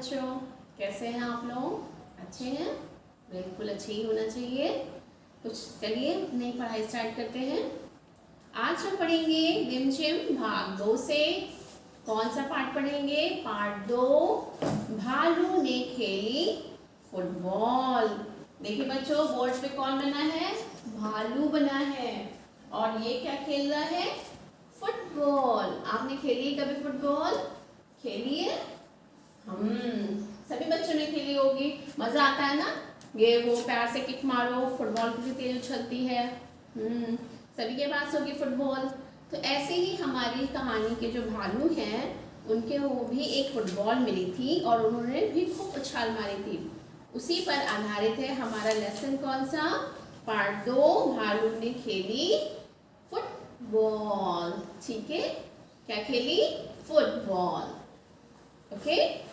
बच्चों, कैसे हैं आप लोग? अच्छे हैं? बिल्कुल अच्छे ही होना चाहिए। कुछ चलिए नई पढ़ाई स्टार्ट करते हैं। आज हम पढ़ेंगे रिमझिम भाग 2 से। कौन सा पार्ट पढ़ेंगे? पार्ट 2, भालू ने खेली फुटबॉल। देखिए बच्चों, बोर्ड पे कौन बना है? भालू बना है। और ये क्या खेल रहा है? फुटबॉल। आपने खेली कभी फुटबॉल? खेली है? सभी बच्चों ने खेली होगी। मजा आता है ना? ये वो पैर से किक मारो, फुटबॉल कितनी तेज उछलती है। सभी के पास होगी फुटबॉल। तो ऐसे ही हमारी कहानी के जो भालू हैं, उनके वो भी एक फुटबॉल मिली थी और उन्होंने भी खूब उछाल मारी थी। उसी पर आधारित है हमारा लेसन। कौन सा? पार्ट 2, भालू ने खेली फुटबॉल। ठीक है, क्या खेली? फुटबॉल। ओके।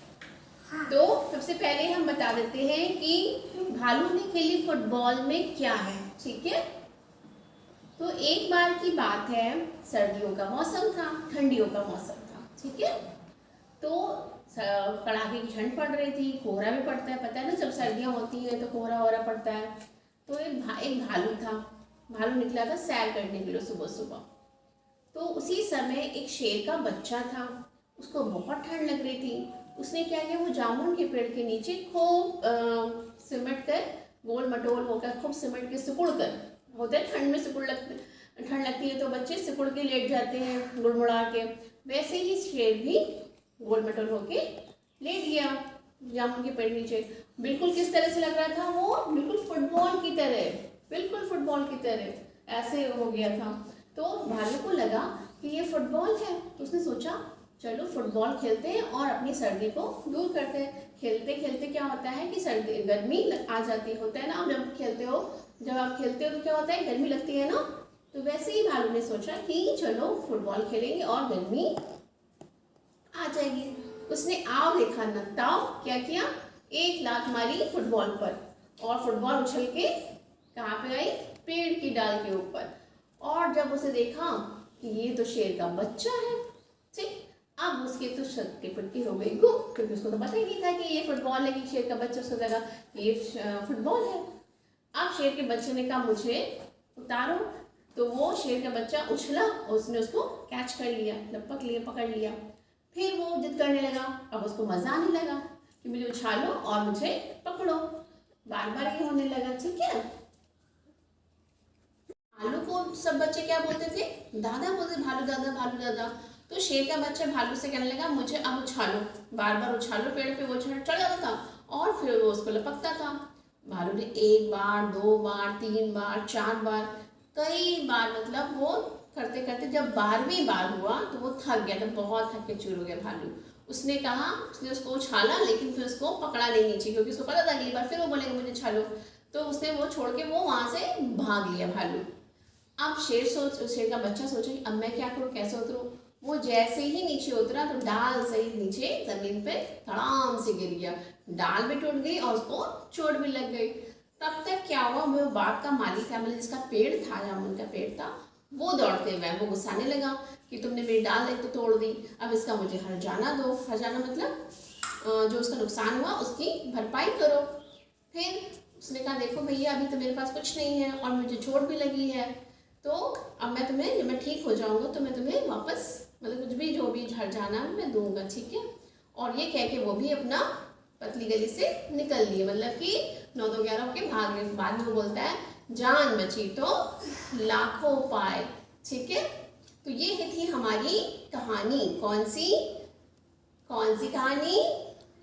तो सबसे पहले हम बता देते हैं कि भालू ने खेली फुटबॉल में क्या है। ठीक है, तो एक बार की बात है, सर्दियों का मौसम था, ठंडियों का मौसम था। ठीक है, तो कड़ाके की ठंड पड़ रही थी, कोहरा भी पड़ता है, पता है ना, जब सर्दियां होती है तो कोहरा वोहरा पड़ता है। तो एक भालू था। भालू निकला था सैर करने के लिए सुबह सुबह। तो उसी समय एक शेर का बच्चा था। उसको बहुत ठंड लग रही थी। उसने क्या किया, वो जामुन के पेड़ के नीचे खूब सिमट कर, गोल मटोल होकर, खूब सिमट के सिकुड़ कर, होते हैं ठंड में ठंड लगती है तो बच्चे सिकुड़ के लेट जाते हैं गुड़मुड़ा के। वैसे ही शेर भी गोल मटोल होके लेट गया जामुन के पेड़ नीचे। बिल्कुल किस तरह से लग रहा था वो? बिल्कुल फुटबॉल की तरह, बिल्कुल फुटबॉल की तरह ऐसे हो गया था। तो भालू को लगा कि ये फुटबॉल है, तो उसने सोचा चलो फुटबॉल खेलते हैं और अपनी सर्दी को दूर करते हैं। खेलते खेलते क्या होता है कि सर्दी गर्मी आ जाती होता है ना। अब जब आप खेलते हो तो क्या होता है, गर्मी लगती है ना। तो वैसे ही भालू ने सोचा कि चलो फुटबॉल खेलेंगे और गर्मी आ जाएगी। उसने आओ देखा न ताओ, क्या किया, एक लात मारी फुटबॉल पर और फुटबॉल उछल के कहाँ पे आई? पेड़ की डाल के ऊपर। और जब उसे देखा कि ये तो शेर का बच्चा है, ठीक, अब उसके तो शक्ति पिट्टी हो गई गुम, क्योंकि उसको तो पता ही नहीं था कि ये फुटबॉल है, कि शेर का बच्चा, उसको लगा ये फुटबॉल है। अब शेर के बच्चे ने कहा मुझे उतारो, तो वो शेर का बच्चा उछला और उसने उसको कैच कर लिया, पकड़ लिया। फिर वो जिद करने लगा। अब उसको मजा आने लगा कि मुझे उछालो और मुझे पकड़ो, बार बार ये होने लगा। ठीक है, भालू को सब बच्चे क्या बोलते थे? दादा बोलते, भालू दादा, भालू दादा। तो शेर का बच्चा भालू से कहने लगा मुझे अब उछालो, बार बार उछालो। पेड़ पे वो चढ़ जाता था और फिर वो उसको लपकता था। भालू ने 1 बार 2 बार 3 बार 4 बार, कई बार, मतलब वो करते करते जब 12वीं बार हुआ तो वो थक गया था, बहुत थक के चूर हो गया भालू। उसने कहा, उसने उसको उछाला लेकिन फिर उसको पकड़ा नहीं नीचे, क्योंकि उसको पता था अगली बार फिर वो बोलेगा मुझे उछालो। तो उसने वो छोड़ के वो वहां से भाग लिया भालू। अब शेर का बच्चा सोचा कि अब मैं क्या करूँ, कैसे उतरूँ। वो जैसे ही नीचे उतरा तो डाल सहित नीचे जमीन पे धड़ाम से गिर गया। डाल भी टूट गई और उसको चोट भी लग गई। तब तक क्या हुआ, वो बाग का मालिक था, मतलब जिसका पेड़ था, जामुन का पेड़ था, वो दौड़ते हुए, वो गुस्साने लगा कि तुमने मेरी डाल एक तो तोड़ दी, अब इसका मुझे हर्जाना दो। हर्जाना मतलब जो उसका नुकसान हुआ उसकी भरपाई करो। फिर उसने कहा देखो भैया, अभी तो मेरे पास कुछ नहीं है और मुझे चोट भी लगी है, तो अब मैं तुम्हें, जब मैं ठीक हो जाऊंगा तो मैं तुम्हें वापस, मतलब कुछ भी जो भी हर्जाना मैं दूंगा। ठीक है। और ये कह के वो भी अपना पतली गली से निकल लिए, मतलब कि 9-2-11 होके भाग गए। बाद में वो बोलता है जान बची तो लाखों पाए। ठीक है, तो ये थी हमारी कहानी। कौन सी कहानी?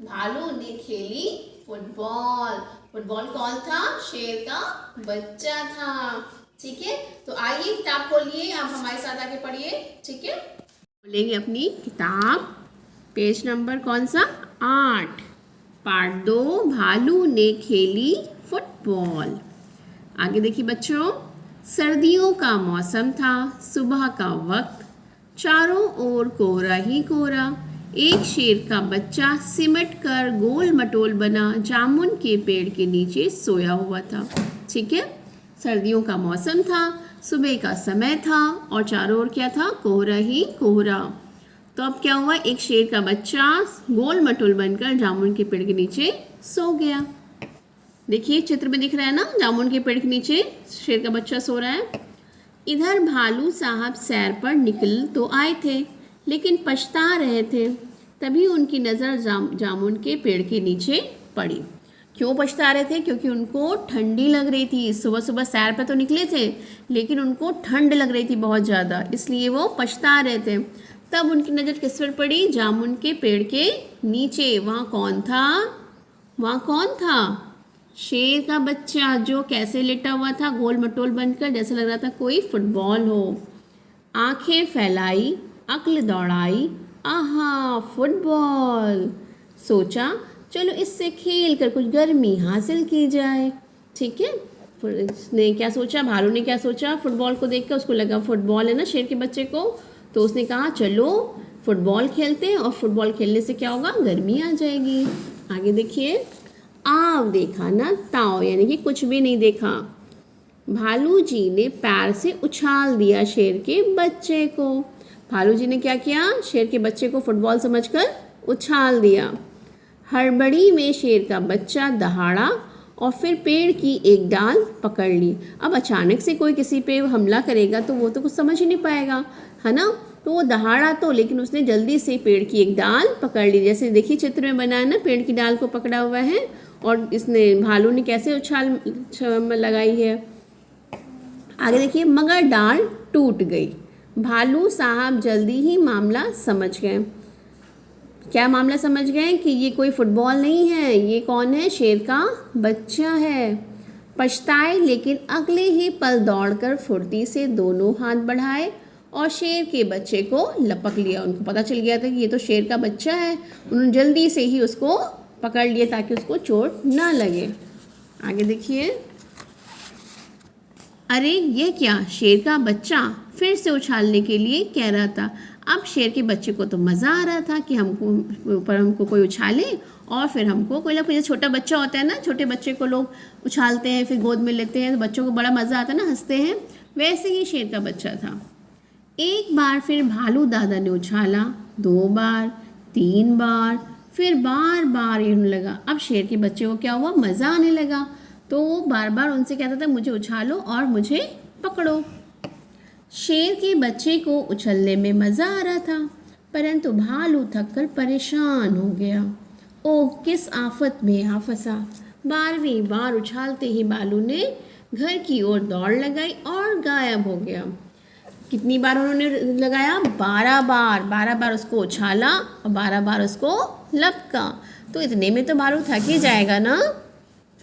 भालू ने खेली फुटबॉल। फुटबॉल कौन था? शेर का बच्चा था। ठीक है, तो आइए किताब खोलिए, आप हमारे साथ आके पढ़िए। ठीक है, खोलेंगे अपनी किताब, पेज नंबर कौन सा? 8, पार्ट 2, भालू ने खेली फुटबॉल। आगे देखिए बच्चों, सर्दियों का मौसम था, सुबह का वक्त, चारों ओर कोहरा ही कोहरा। एक शेर का बच्चा सिमट कर गोल मटोल बना जामुन के पेड़ के नीचे सोया हुआ था। ठीक है, सर्दियों का मौसम था, सुबह का समय था और चारों ओर क्या था? कोहरा ही कोहरा। तो अब क्या हुआ, एक शेर का बच्चा गोल मटोल बनकर जामुन के पेड़ के नीचे सो गया। देखिए चित्र में दिख रहा है ना, जामुन के पेड़ के नीचे शेर का बच्चा सो रहा है। इधर भालू साहब सैर पर निकल तो आए थे, लेकिन पछता रहे थे। तभी उनकी नज़र जामुन के पेड़ के नीचे पड़ी। क्यों पछता रहे थे? क्योंकि उनको ठंडी लग रही थी। सुबह सुबह सैर पर तो निकले थे, लेकिन उनको ठंड लग रही थी बहुत ज़्यादा, इसलिए वो पछता रहे थे। तब उनकी नज़र किस पर पड़ी? जामुन के पेड़ के नीचे। वहाँ कौन था? वहाँ कौन था? शेर का बच्चा, जो कैसे लेटा हुआ था, गोल मटोल बनकर, जैसे लग रहा था कोई फुटबॉल हो। आंखें फैलाई, अक्ल दौड़ाई, आहा फुटबॉल। सोचा चलो इससे खेल कर कुछ गर्मी हासिल की जाए। ठीक है, उसने क्या सोचा, भालू ने क्या सोचा, फुटबॉल को देखकर उसको लगा फुटबॉल है ना शेर के बच्चे को, तो उसने कहा चलो फुटबॉल खेलते हैं, और फुटबॉल खेलने से क्या होगा, गर्मी आ जाएगी। आगे देखिए, आव देखा ना ताव, यानी कि कुछ भी नहीं देखा। भालू जी ने पैर से उछाल दिया शेर के बच्चे को। भालू जी ने क्या किया? शेर के बच्चे को फुटबॉल समझकर उछाल दिया। हड़बड़ी में शेर का बच्चा दहाड़ा और फिर पेड़ की एक डाल पकड़ ली। अब अचानक से कोई किसी पे हमला करेगा तो वो तो कुछ समझ ही नहीं पाएगा, है ना। तो वो दहाड़ा तो, लेकिन उसने जल्दी से पेड़ की एक डाल पकड़ ली। जैसे देखिए चित्र में बना है ना, पेड़ की डाल को पकड़ा हुआ है, और इसने भालू ने कैसे उछाल लगाई है। आगे देखिए, मगर डाल टूट गई। भालू साहब जल्दी ही मामला समझ गए। क्या मामला समझ गए? कि ये कोई फुटबॉल नहीं है, ये कौन है? शेर का बच्चा है। पछताए, लेकिन अगले ही पल दौड़कर फुर्ती से दोनों हाथ बढ़ाए और शेर के बच्चे को लपक लिया। उनको पता चल गया था कि ये तो शेर का बच्चा है। उन्होंने जल्दी से ही उसको पकड़ लिए ताकि उसको चोट ना लगे। आगे देखिए, अरे ये क्या, शेर का बच्चा फिर से उछालने के लिए कह रहा था। अब शेर के बच्चे को तो मज़ा आ रहा था कि हमको कोई उछाले, और फिर हमको कोई ना कोई, छोटा बच्चा होता है ना, छोटे बच्चे को लोग उछालते हैं, फिर गोद में लेते हैं, तो बच्चों को बड़ा मज़ा आता है ना, हंसते हैं। वैसे ही शेर का बच्चा था। एक बार फिर भालू दादा ने उछाला, 2 बार, 3 बार, फिर बार बार यूँ लगा। अब शेर के बच्चे को क्या हुआ, मज़ा आने लगा, तो वो बार बार उनसे कहता था मुझे उछालो और मुझे पकड़ो। शेर के बच्चे को उछलने में मज़ा आ रहा था, परंतु भालू थककर परेशान हो गया। ओह किस आफत में आ फंसा। 12वीं बार उछालते ही भालू ने घर की ओर दौड़ लगाई और गायब हो गया। कितनी बार उन्होंने लगाया? 12 बार। 12 बार उसको उछाला और 12 बार उसको लपका। तो इतने में तो भालू थक ही जाएगा ना।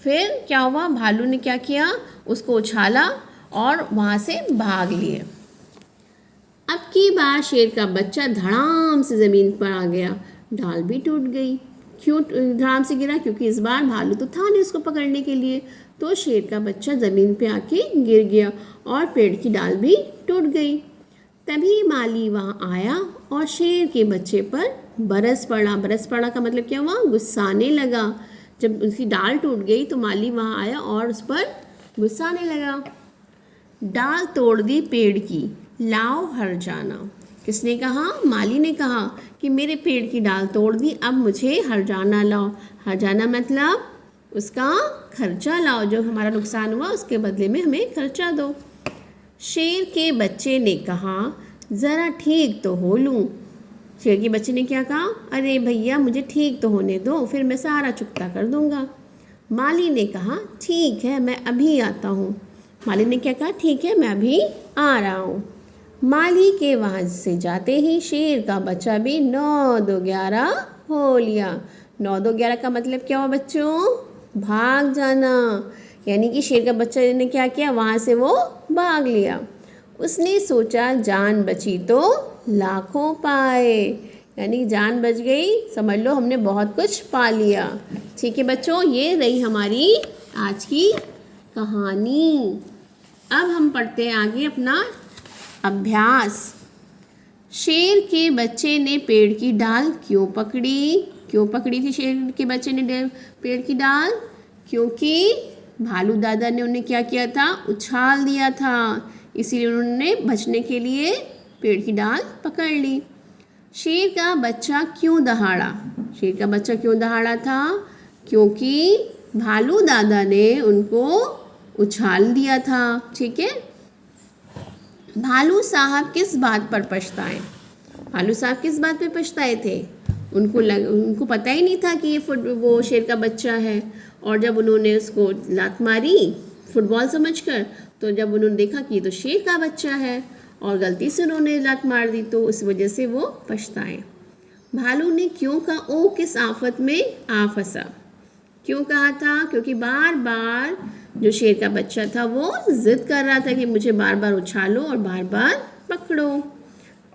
फिर क्या हुआ, भालू ने क्या किया, उसको उछाला और वहाँ से भाग लिए। अब की बार शेर का बच्चा धड़ाम से ज़मीन पर आ गया। डाल भी टूट गई। क्यों धड़ाम से गिरा? क्योंकि इस बार भालू तो था नहीं उसको पकड़ने के लिए, तो शेर का बच्चा ज़मीन पे आके गिर गया और पेड़ की डाल भी टूट गई। तभी माली वहाँ आया और शेर के बच्चे पर बरस पड़ा। बरस पड़ा का मतलब क्या हुआ, गुस्साने लगा। जब उसकी डाल टूट गई तो माली वहाँ आया और उस पर गुस्साने लगा। डाल तोड़ दी पेड़ की, लाओ हर्जाना। किसने कहा? माली ने कहा कि मेरे पेड़ की डाल तोड़ दी, अब मुझे हर्जाना लाओ। हर्जाना मतलब उसका खर्चा लाओ, जो हमारा नुकसान हुआ उसके बदले में हमें खर्चा दो। शेर के बच्चे ने कहा ज़रा ठीक तो हो लूँ। शेर के बच्चे ने क्या कहा? अरे भैया मुझे ठीक तो होने दो, फिर मैं सारा चुकता कर दूँगा। माली ने कहा ठीक है मैं अभी आता हूँ। माली ने क्या कहा? ठीक है मैं अभी आ रहा हूँ। माली के वहाँ से जाते ही शेर का बच्चा भी 9 2 11 हो लिया। 9 2 11 का मतलब क्या हुआ बच्चों? भाग जाना। यानी कि शेर का बच्चा ने क्या किया, वहाँ से वो भाग लिया। उसने सोचा जान बची तो लाखों पाए, यानी जान बच गई, समझ लो हमने बहुत कुछ पा लिया। ठीक है बच्चों, ये रही हमारी आज की कहानी। अब हम पढ़ते हैं आगे अपना अभ्यास। शेर के बच्चे ने पेड़ की डाल क्यों पकड़ी? क्यों पकड़ी थी शेर के बच्चे ने पेड़ की डाल? क्योंकि भालू दादा ने उन्हें क्या किया था? उछाल दिया था, इसीलिए उन्होंने बचने के लिए पेड़ की डाल पकड़ ली। शेर का बच्चा क्यों दहाड़ा? शेर का बच्चा क्यों दहाड़ा था? क्योंकि भालू दादा ने उनको उछाल दिया था। ठीक है। भालू साहब किस बात पर पछताए? भालू साहब किस बात पे पछताए थे? उनको पता ही नहीं था कि ये वो शेर का बच्चा है, और जब उन्होंने उसको लात मारी फुटबॉल समझकर, तो जब उन्होंने देखा कि ये तो शेर का बच्चा है और गलती से उन्होंने लात मार दी, तो उस वजह से वो पछताए। भालू ने क्यों कहा ओ किस आफत में आ फंसा? क्यों कहा था? क्योंकि बार बार जो शेर का बच्चा था वो जिद कर रहा था कि मुझे बार बार उछालो और बार बार पकड़ो।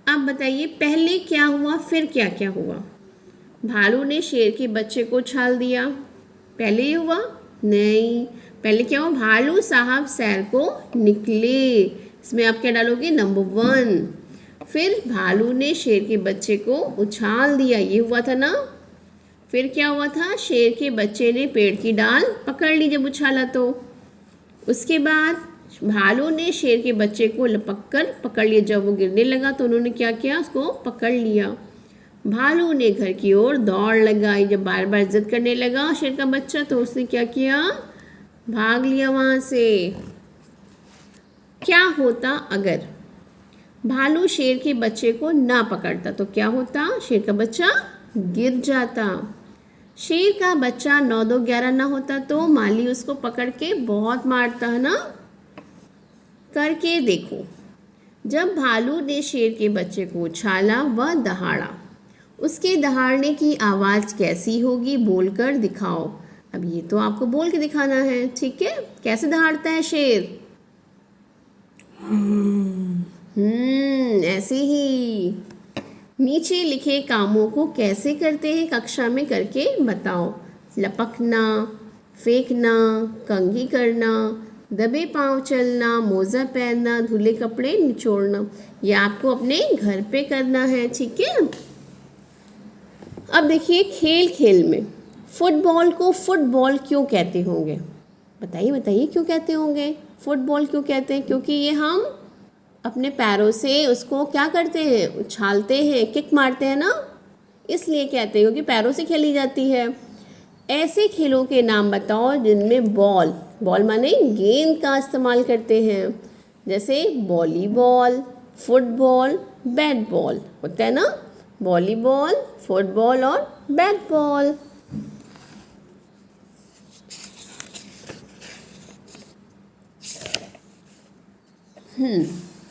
अब बताइए पहले क्या हुआ, फिर क्या क्या हुआ? भालू ने शेर के बच्चे को उछाल दिया, पहले ही हुआ? नहीं, पहले क्या हुआ? भालू साहब सैर को निकले। इसमें आप क्या डालोगे? नंबर 1। फिर भालू ने शेर के बच्चे को उछाल दिया, ये हुआ था ना। फिर क्या हुआ था? शेर के बच्चे ने पेड़ की डाल पकड़ ली जब उछाला तो। उसके बाद भालू ने शेर के बच्चे को लपक कर पकड़ लिया, जब वो गिरने लगा तो उन्होंने क्या किया? उसको पकड़ लिया। भालू ने घर की ओर दौड़ लगाई, जब बार बार जिद करने लगा शेर का बच्चा तो उसने क्या किया? भाग लिया वहाँ से। क्या होता अगर भालू शेर के बच्चे को ना पकड़ता? तो क्या होता? शेर का बच्चा गिर जाता। शेर का बच्चा 9 2 11 ना होता तो माली उसको पकड़ के बहुत मारता है ना। करके देखो। जब भालू ने शेर के बच्चे को उछाला व दहाड़ा, उसके दहाड़ने की आवाज़ कैसी होगी? बोलकर दिखाओ। अब ये तो आपको बोल के दिखाना है, ठीक है। कैसे दहाड़ता है शेर? ऐसे ही। नीचे लिखे कामों को कैसे करते हैं कक्षा में करके बताओ। लपकना, फेंकना, कंघी करना, दबे पांव चलना, मोजा पहनना, धुले कपड़े निचोड़ना। ये आपको अपने घर पे करना है, ठीक है। अब देखिए खेल खेल में फुटबॉल को फुटबॉल क्यों कहते होंगे? बताइए बताइए क्यों कहते होंगे? फुटबॉल क्यों कहते हैं? क्योंकि ये हम अपने पैरों से उसको क्या करते हैं? उछालते हैं, किक मारते हैं ना, इसलिए कहते हैं, क्योंकि पैरों से खेली जाती है। ऐसे खेलों के नाम बताओ जिनमें बॉल माने गेंद का इस्तेमाल करते हैं, जैसे वॉलीबॉल, फुटबॉल, बैट बॉल होता है ना। वॉलीबॉल, फुटबॉल और बैट बॉल।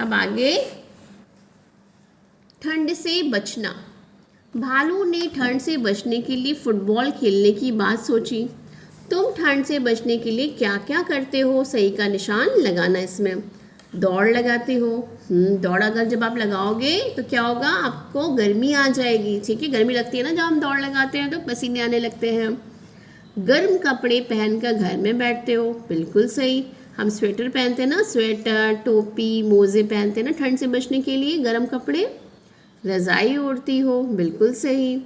अब आगे ठंड से बचना। भालू ने ठंड से बचने के लिए फुटबॉल खेलने की बात सोची। तुम ठंड से बचने के लिए क्या क्या करते हो? सही का निशान लगाना। इसमें दौड़ लगाते हो। दौड़ अगर जब आप लगाओगे तो क्या होगा? आपको गर्मी आ जाएगी, ठीक है। गर्मी लगती है ना जब हम दौड़ लगाते हैं तो पसीने आने लगते हैं। गर्म कपड़े पहनकर घर में बैठते हो, बिल्कुल सही। हम स्वेटर पहनते हैं ना, स्वेटर, टोपी, मोजे पहनते हैं ना ठंड से बचने के लिए, गर्म कपड़े। रज़ाई ओढ़ती हो, बिल्कुल सही।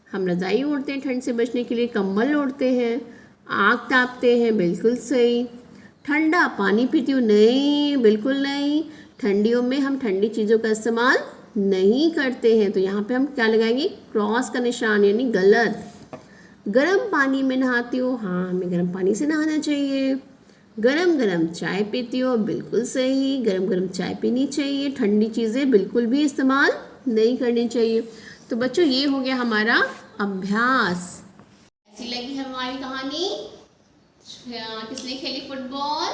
हम रज़ाई ओढ़ते हैं ठंड से बचने के लिए, कंबल ओढ़ते हैं, आग तापते हैं, बिल्कुल सही। ठंडा पानी पीती हो? नहीं, बिल्कुल नहीं। ठंडियों में हम ठंडी चीज़ों का इस्तेमाल नहीं करते हैं, तो यहाँ पे हम क्या लगाएंगे? क्रॉस का निशान, यानी गलत। गर्म पानी में नहाती हो? हाँ, हमें गर्म पानी से नहाना चाहिए। गरम गरम चाय पीती हो? बिल्कुल सही, गरम गरम चाय पीनी चाहिए। ठंडी चीज़ें बिल्कुल भी इस्तेमाल नहीं करनी चाहिए। तो बच्चों ये हो गया हमारा अभ्यास। ऐसी लगी हमारी कहानी? किसने खेली फुटबॉल?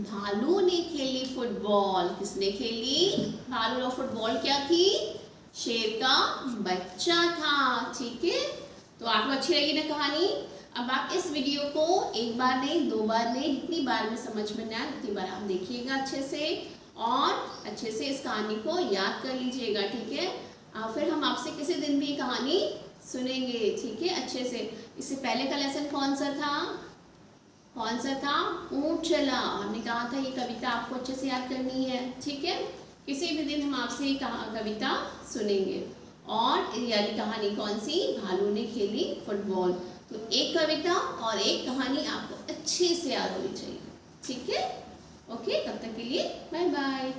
भालू ने खेली फुटबॉल। किसने खेली? भालू और फुटबॉल क्या थी? शेर का बच्चा था, ठीक है। तो आपको अच्छी लगी ना कहानी? अब आप इस वीडियो को एक बार नहीं, 2 बार नहीं, जितनी बार में समझ में आए उतनी बार आप देखिएगा अच्छे से, और अच्छे से इस कहानी को याद कर लीजिएगा, ठीक है। फिर हम आपसे किसी दिन भी कहानी सुनेंगे, ठीक है, अच्छे से। इससे पहले का लेसन कौन सा था? ऊंट चला। हमने कहा था ये कविता आपको अच्छे से याद करनी है, ठीक है। किसी भी दिन हम आपसे ये कविता सुनेंगे। और ये वाली कहानी कौन सी? भालू ने खेली फुटबॉल। तो एक कविता और एक कहानी आपको अच्छे से याद होनी चाहिए, ठीक है। ओके, तब तक के लिए बाय बाय।